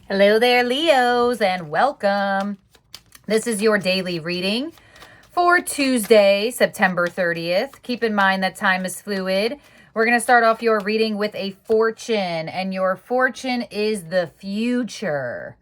Hello there, Leos, and welcome. This is your daily reading for Tuesday, September 30th. Keep in mind that time is fluid. We're going to start off your reading with a fortune, and your fortune is the future.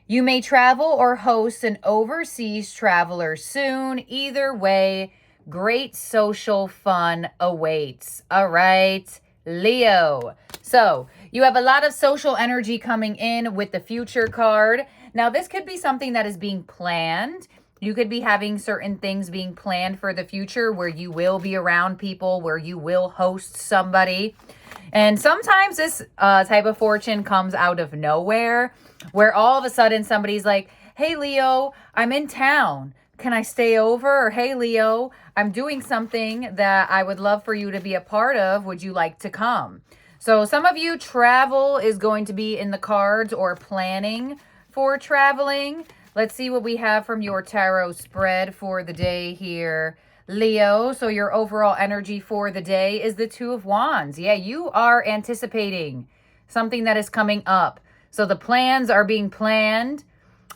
You may travel or host an overseas traveler soon. Either way, great social fun awaits. All right, Leo. So you have a lot of social energy coming in with the future card. Now, this could be something that is being planned. You could be having certain things being planned for the future where you will be around people, where you will host somebody. And sometimes this type of fortune comes out of nowhere, where all of a sudden somebody's like, hey, Leo, I'm in town. Can I stay over? Or, hey, Leo, I'm doing something that I would love for you to be a part of. Would you like to come? So some of you, travel is going to be in the cards or planning for traveling. Let's see what we have from your tarot spread for the day here, Leo. So your overall energy for the day is the Two of Wands. Yeah, you are anticipating something that is coming up. So the plans are being planned.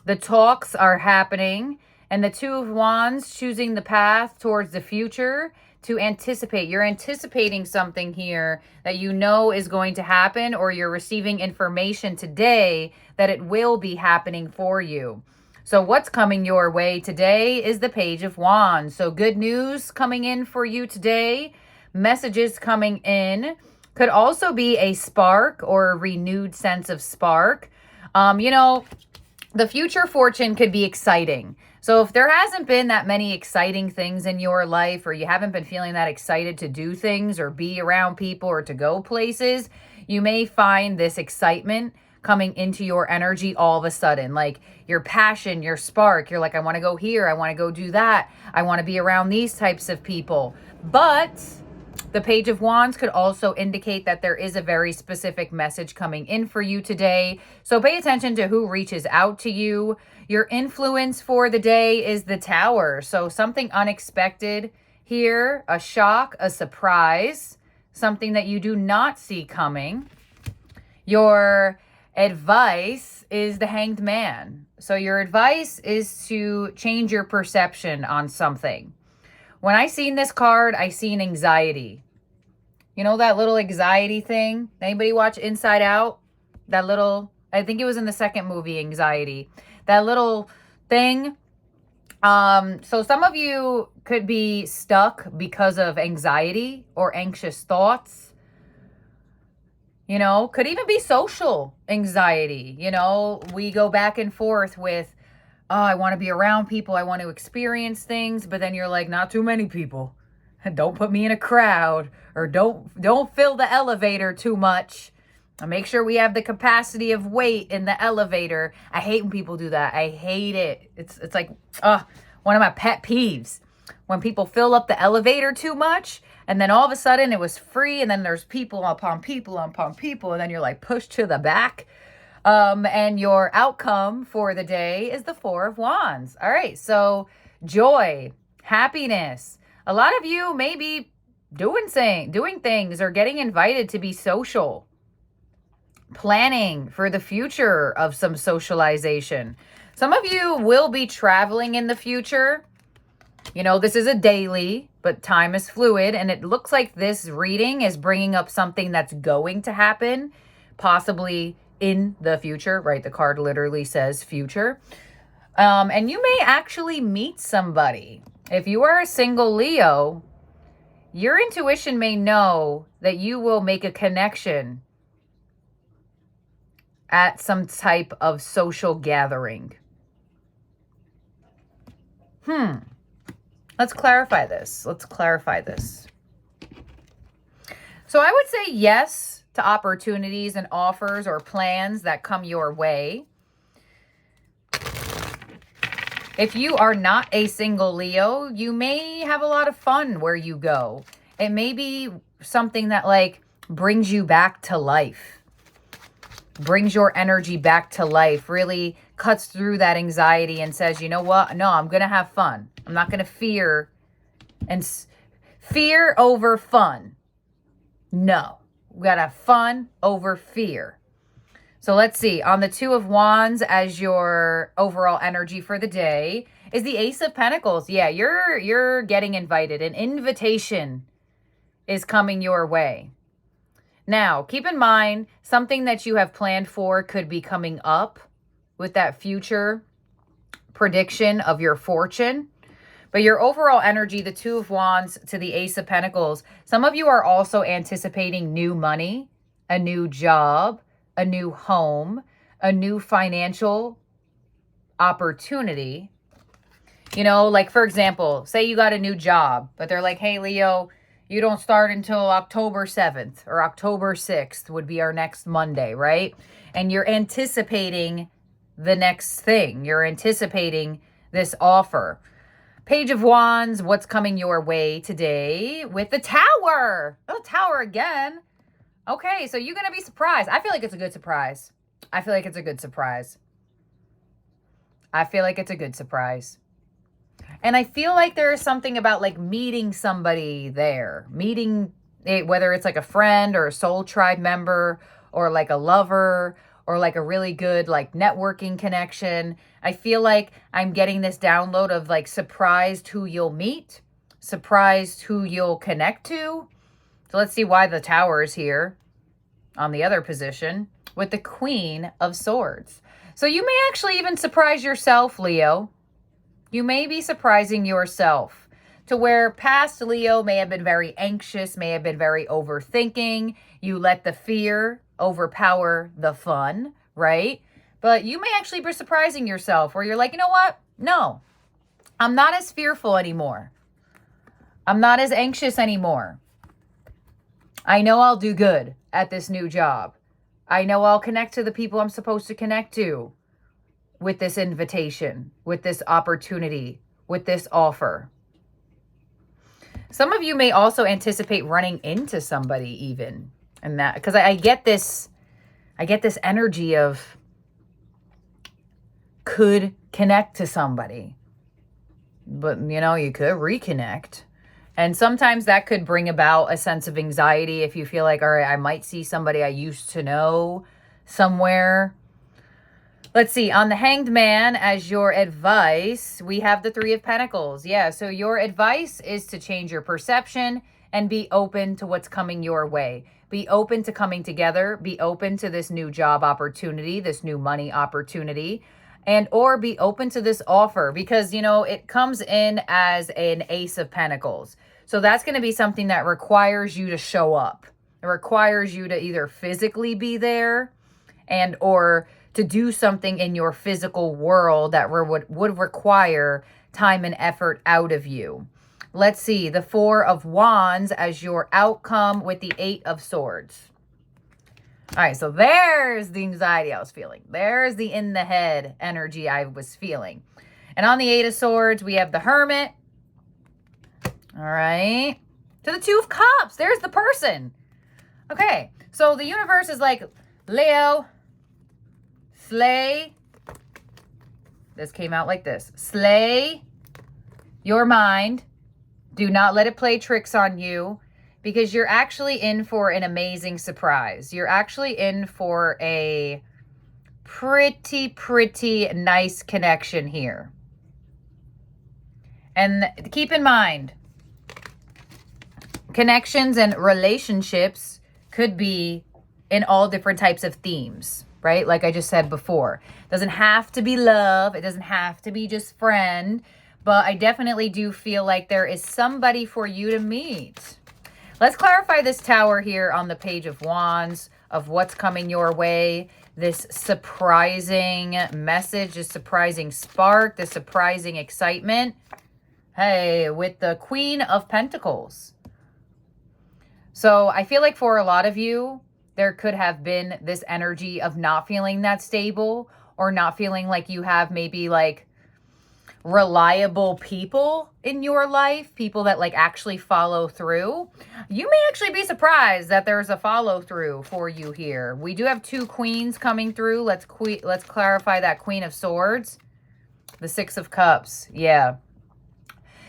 The talks are happening. And the Two of Wands choosing the path towards the future to anticipate. You're anticipating something here that you know is going to happen, or you're receiving information today that it will be happening for you. So what's coming your way today is the Page of Wands. So good news coming in for you today. Messages coming in. Could also be a spark or a renewed sense of spark. The future fortune could be exciting. So if there hasn't been that many exciting things in your life, or you haven't been feeling that excited to do things or be around people or to go places, you may find this excitement coming into your energy all of a sudden. Like your passion, your spark. You're like, I want to go here. I want to go do that. I want to be around these types of people. But the Page of Wands could also indicate that there is a very specific message coming in for you today. So pay attention to who reaches out to you. Your influence for the day is the Tower. So something unexpected here, a shock, a surprise, something that you do not see coming. Your advice is the Hanged Man. So your advice is to change your perception on something. When I seen this card, I seen anxiety. You know that little anxiety thing? Anybody watch Inside Out? That little, I think it was in the second movie, Anxiety. That little thing. So some of you could be stuck because of anxiety or anxious thoughts. Could even be social anxiety. We go back and forth with, oh, I want to be around people. I want to experience things. But then you're like, not too many people. Don't put me in a crowd, or don't fill the elevator too much. Make sure we have the capacity of weight in the elevator. I hate when people do that. I hate it. It's like one of my pet peeves. When people fill up the elevator too much, and then all of a sudden it was free, and then there's people upon people upon people, and then you're like pushed to the back. And your outcome for the day is the Four of Wands. All right, so joy, happiness. A lot of you may be doing things or getting invited to be social. Planning for the future of some socialization. Some of you will be traveling in the future. This is a daily, but time is fluid. And it looks like this reading is bringing up something that's going to happen, possibly in the future, right? The card literally says future. And you may actually meet somebody. If you are a single Leo, your intuition may know that you will make a connection at some type of social gathering. Let's clarify this. So I would say yes to opportunities and offers or plans that come your way. If you are not a single Leo, you may have a lot of fun where you go. It may be something that brings you back to life. Brings your energy back to life. Really cuts through that anxiety and says, you know what? No, I'm going to have fun. I'm not going to fear over fun. No, we got to have fun over fear. So let's see. On the Two of Wands as your overall energy for the day is the Ace of Pentacles. Yeah, you're getting invited. An invitation is coming your way. Now, keep in mind, something that you have planned for could be coming up with that future prediction of your fortune. But your overall energy, the Two of Wands to the Ace of Pentacles, some of you are also anticipating new money, a new job, a new home, a new financial opportunity. You know, like for example, say you got a new job, but they're like, hey, Leo, you don't start until October 7th or October 6th would be our next Monday, right? And you're anticipating the next thing. You're anticipating this offer. Page of Wands, what's coming your way today with the Tower? Oh, Tower again. Okay, so you're going to be surprised. I feel like it's a good surprise. I feel like it's a good surprise. I feel like it's a good surprise. And I feel like there is something about like meeting somebody there. Meeting, whether it's like a friend or a soul tribe member or like a lover or like a really good like networking connection. I feel like I'm getting this download of like surprised who you'll meet, surprised who you'll connect to. So let's see why the Tower is here on the other position with the Queen of Swords. So you may actually even surprise yourself, Leo. You may be surprising yourself to where past Leo may have been very anxious, may have been very overthinking. You let the fear overpower the fun, right? But you may actually be surprising yourself where you're like, you know what? No, I'm not as fearful anymore. I'm not as anxious anymore. I know I'll do good at this new job. I know I'll connect to the people I'm supposed to connect to with this invitation, with this opportunity, with this offer. Some of you may also anticipate running into somebody even. And that, because I get this energy of could connect to somebody. But, you know, you could reconnect. And sometimes that could bring about a sense of anxiety if you feel like, all right, I might see somebody I used to know somewhere. Let's see, on the Hanged Man as your advice, we have the Three of Pentacles. Yeah, so your advice is to change your perception and be open to what's coming your way. Be open to coming together. Be open to this new job opportunity, this new money opportunity, and or be open to this offer because, you know, it comes in as an Ace of Pentacles. So that's going to be something that requires you to show up. It requires you to either physically be there and or to do something in your physical world that would require time and effort out of you. Let's see, the Four of Wands as your outcome with the Eight of Swords. All right, so there's the anxiety I was feeling. There's the in the head energy I was feeling. And on the Eight of Swords, we have the Hermit. All right. To the Two of Cups, there's the person. Okay, so the universe is like, Leo, slay. This came out like this. Slay your mind. Do not let it play tricks on you because you're actually in for an amazing surprise. You're actually in for a pretty nice connection here. And keep in mind, connections and relationships could be in all different types of themes, right? Like I just said before, it doesn't have to be love. It doesn't have to be just friend. But I definitely do feel like there is somebody for you to meet. Let's clarify this Tower here on the Page of Wands of what's coming your way. This surprising message, this surprising spark, this surprising excitement. Hey, with the Queen of Pentacles. So I feel like for a lot of you, there could have been this energy of not feeling that stable or not feeling like you have maybe like reliable people in your life, people that like actually follow through. You may actually be surprised that there's a follow through for you here. We do have two queens coming through. Let's clarify that Queen of Swords, the Six of Cups. Yeah.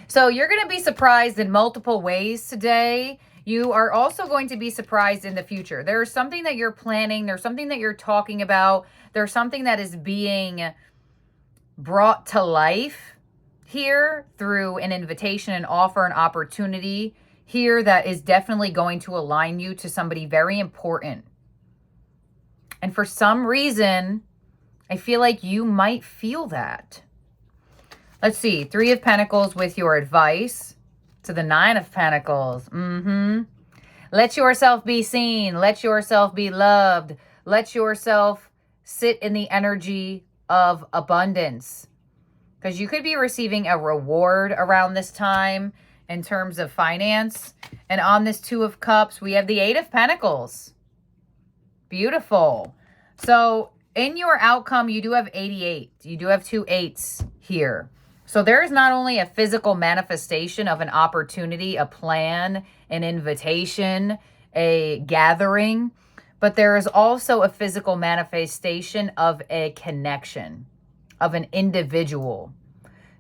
So you're going to be surprised in multiple ways today. You are also going to be surprised in the future. There's something that you're planning. There's something that you're talking about. There's something that is being brought to life here through an invitation, an offer, an opportunity here that is definitely going to align you to somebody very important. And for some reason, I feel like you might feel that. Let's see. 3 of Pentacles with your advice to the 9 of Pentacles. Let yourself be seen. Let yourself be loved. Let yourself sit in the energy of abundance. Because you could be receiving a reward around this time in terms of finance. And on this 2 of Cups, we have the 8 of Pentacles. Beautiful. So in your outcome, you do have 88. You do have 2 8s here. So there is not only a physical manifestation of an opportunity, a plan, an invitation, a gathering, but there is also a physical manifestation of a connection, of an individual.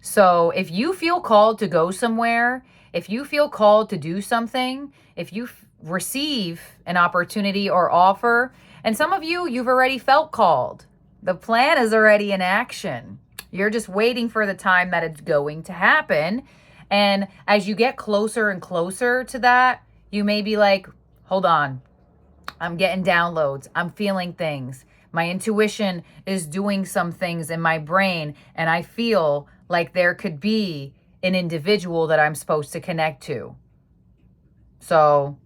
So if you feel called to go somewhere, if you feel called to do something, if you receive an opportunity or offer, and some of you, you've already felt called. The plan is already in action. You're just waiting for the time that it's going to happen. And as you get closer and closer to that, you may be like, hold on, I'm getting downloads. I'm feeling things. My intuition is doing some things in my brain. And I feel like there could be an individual that I'm supposed to connect to. So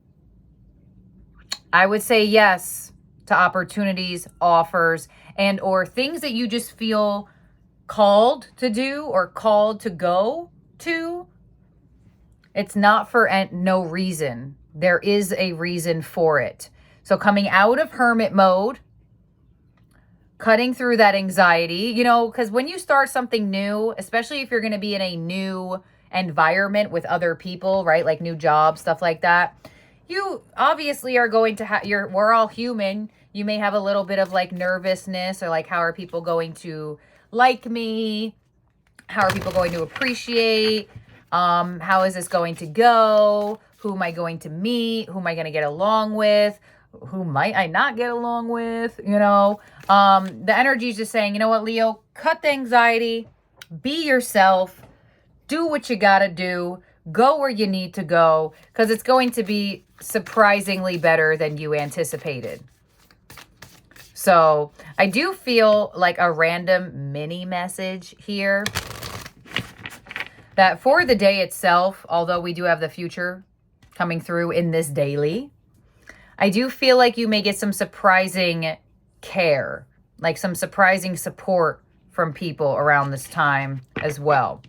I would say yes to opportunities, offers, and or things that you just feel called to do or called to go to. It's not for no reason. There is a reason for it. So coming out of hermit mode, cutting through that anxiety, you know, because when you start something new, especially if you're going to be in a new environment with other people, right? Like new jobs, stuff like that. You obviously are going to have, we're all human. You may have a little bit of like nervousness or like, how are people going to like me? How are people going to appreciate? How is this going to go? Who am I going to meet? Who am I going to get along with? Who might I not get along with? You know, the energy is just saying, you know what, Leo, cut the anxiety, be yourself, do what you got to do, go where you need to go, because it's going to be surprisingly better than you anticipated. So I do feel like a random mini message here that for the day itself, although we do have the future coming through in this daily, I do feel like you may get some surprising care, like some surprising support from people around this time as well.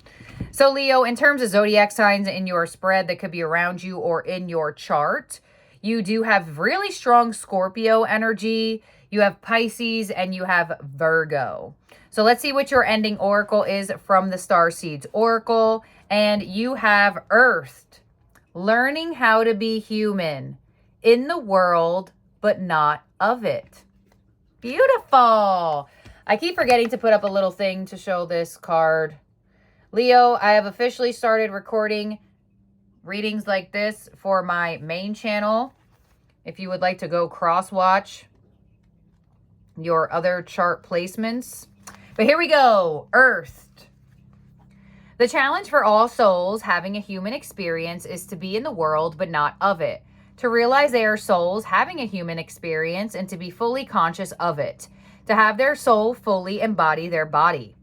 So Leo, in terms of zodiac signs in your spread that could be around you or in your chart, you do have really strong Scorpio energy. You have Pisces and you have Virgo. So let's see what your ending oracle is from the Starseeds Oracle. And you have Earthed, learning how to be human in the world, but not of it. Beautiful. I keep forgetting to put up a little thing to show this card. Leo, I have officially started recording readings like this for my main channel. If you would like to go cross-watch your other chart placements. But here we go. Earthed. The challenge for all souls having a human experience is to be in the world, but not of it. To realize they are souls having a human experience and to be fully conscious of it. To have their soul fully embody their body.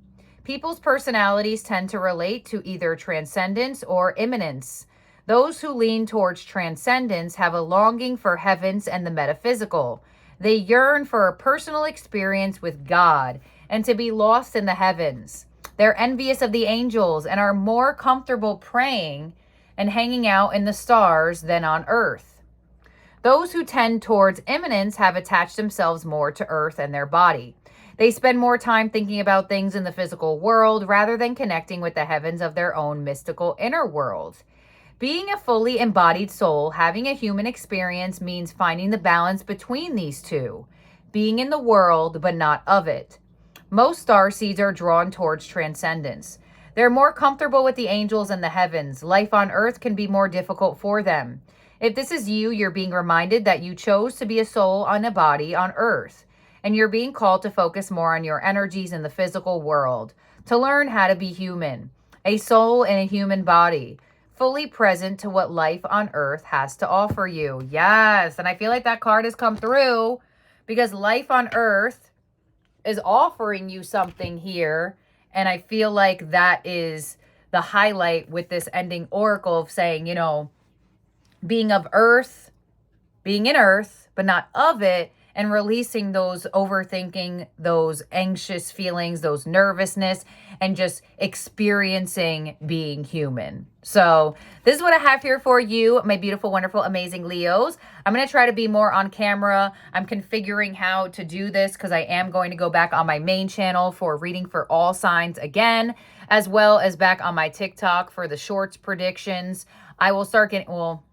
People's personalities tend to relate to either transcendence or immanence. Those who lean towards transcendence have a longing for heavens and the metaphysical. They yearn for a personal experience with God and to be lost in the heavens. They're envious of the angels and are more comfortable praying and hanging out in the stars than on earth. Those who tend towards immanence have attached themselves more to earth and their body. They spend more time thinking about things in the physical world rather than connecting with the heavens of their own mystical inner world. Being a fully embodied soul, having a human experience means finding the balance between these two. Being in the world, but not of it. Most starseeds are drawn towards transcendence. They're more comfortable with the angels and the heavens. Life on earth can be more difficult for them. If this is you, you're being reminded that you chose to be a soul on a body on earth, and you're being called to focus more on your energies in the physical world, to learn how to be human, a soul in a human body, fully present to what life on earth has to offer you. Yes, and I feel like that card has come through because life on earth is offering you something here, and I feel like that is the highlight with this ending oracle of saying, you know, being of earth, being in earth, but not of it, and releasing those overthinking, those anxious feelings, those nervousness, and just experiencing being human. So this is what I have here for you, my beautiful, wonderful, amazing Leos. I'm going to try to be more on camera. I'm configuring how to do this because I am going to go back on my main channel for reading for all signs again, as well as back on my TikTok for the shorts predictions. I will start getting, well,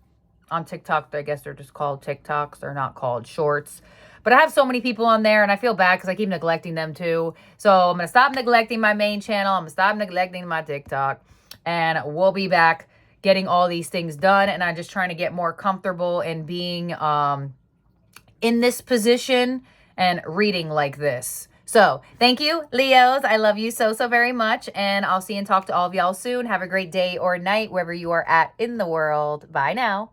on TikTok, I guess they're just called TikToks. They're not called shorts. But I have so many people on there, and I feel bad because I keep neglecting them too. So I'm going to stop neglecting my main channel. I'm going to stop neglecting my TikTok. And we'll be back getting all these things done. And I'm just trying to get more comfortable in being in this position and reading like this. So thank you, Leos. I love you so, so very much. And I'll see and talk to all of y'all soon. Have a great day or night wherever you are at in the world. Bye now.